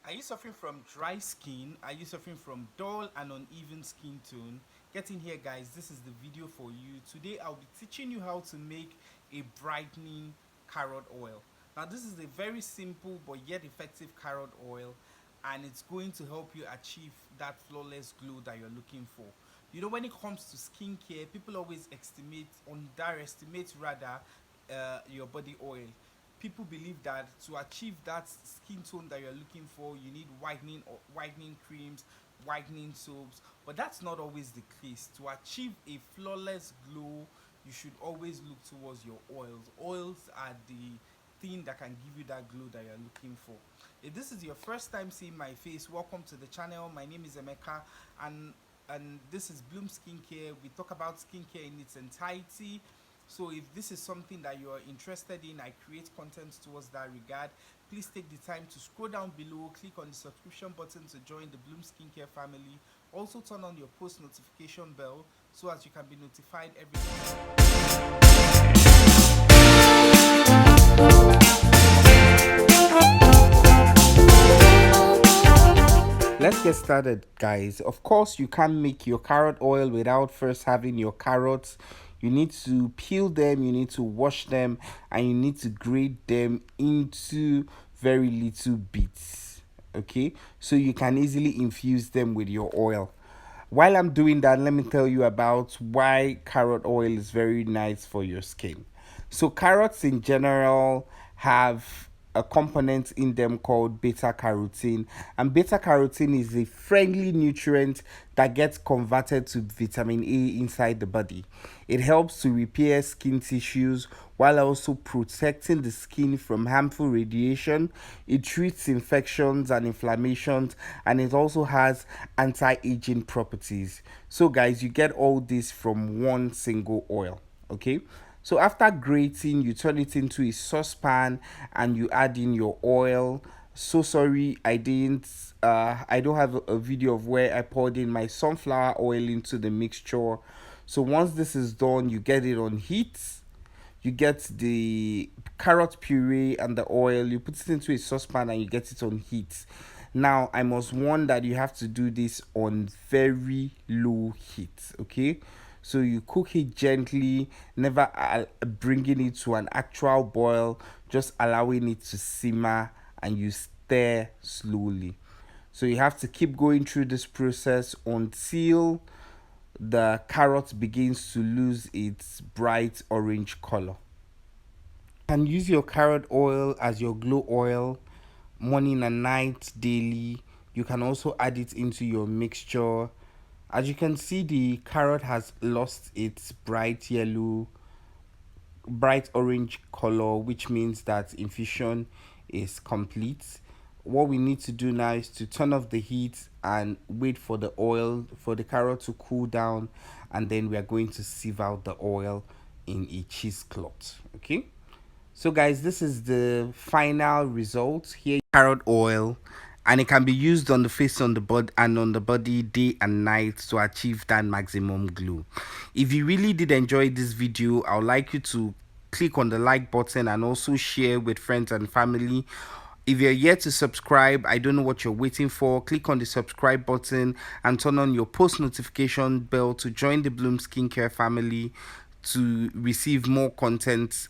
Are you suffering from dry skin? Are you suffering from dull and uneven skin tone? Get in here, guys. This is the video for you. Today, I'll be teaching you how to make a brightening carrot oil. Now, this is a very simple but yet effective carrot oil, and it's going to help you achieve that flawless glow that you're looking for. You know, when it comes to skincare, people always underestimate rather, your body oil. People believe that to achieve that skin tone that you're looking for, you need whitening creams, whitening soaps, but that's not always the case. To achieve a flawless glow, you should always look towards your oils. Oils are the thing that can give you that glow that you're looking for. If this is your first time seeing my face, welcome to the channel. My name is Emeka, and this is Bloom Skincare. We talk about skincare in its entirety. So if this is something that you're interested in, I create content towards that regard. Please take the time to scroll down below, click on the subscription button to join the Bloom Skincare family. Also turn on your post notification bell so as you can be notified every time. Let's get started, guys. Of course, you can't make your carrot oil without first having your carrots. You need to peel them, you need to wash them, and you need to grate them into very little bits. Okay, so you can easily infuse them with your oil. While I'm doing that, let me tell you about why carrot oil is very nice for your skin. So, carrots in general have a component in them called beta carotene, and beta carotene is a friendly nutrient that gets converted to vitamin A inside the body. It helps to repair skin tissues while also protecting the skin from harmful radiation. It treats infections and inflammations, and it also has anti-aging properties. So guys, you get all this from one single oil. Okay, so after grating, you turn it into a saucepan and you add in your oil. So sorry, I don't have a video of where I poured in my sunflower oil into the mixture. So once this is done, you get it on heat. You get the carrot puree and the oil, you put it into a saucepan and you get it on heat. Now, I must warn that you have to do this on very low heat, okay? So you cook it gently, never bringing it to an actual boil, just allowing it to simmer, and you stir slowly. So you have to keep going through this process until the carrot begins to lose its bright orange color. You can use your carrot oil as your glow oil morning and night daily. You can also add it into your mixture. As you can see, the carrot has lost its bright orange color, which means that infusion is complete. What we need to do now is to turn off the heat and wait for the carrot to cool down, and then we are going to sieve out the oil in a cheesecloth. Okay, so guys, this is the final result here. Carrot oil, and it can be used on the face, on the body, and on the body day and night to achieve that maximum glow. If you really did enjoy this video, I would like you to click on the like button and also share with friends and family. If you're yet to subscribe, I don't know what you're waiting for. Click on the subscribe button and turn on your post notification bell to join the Bloom Skincare family to receive more content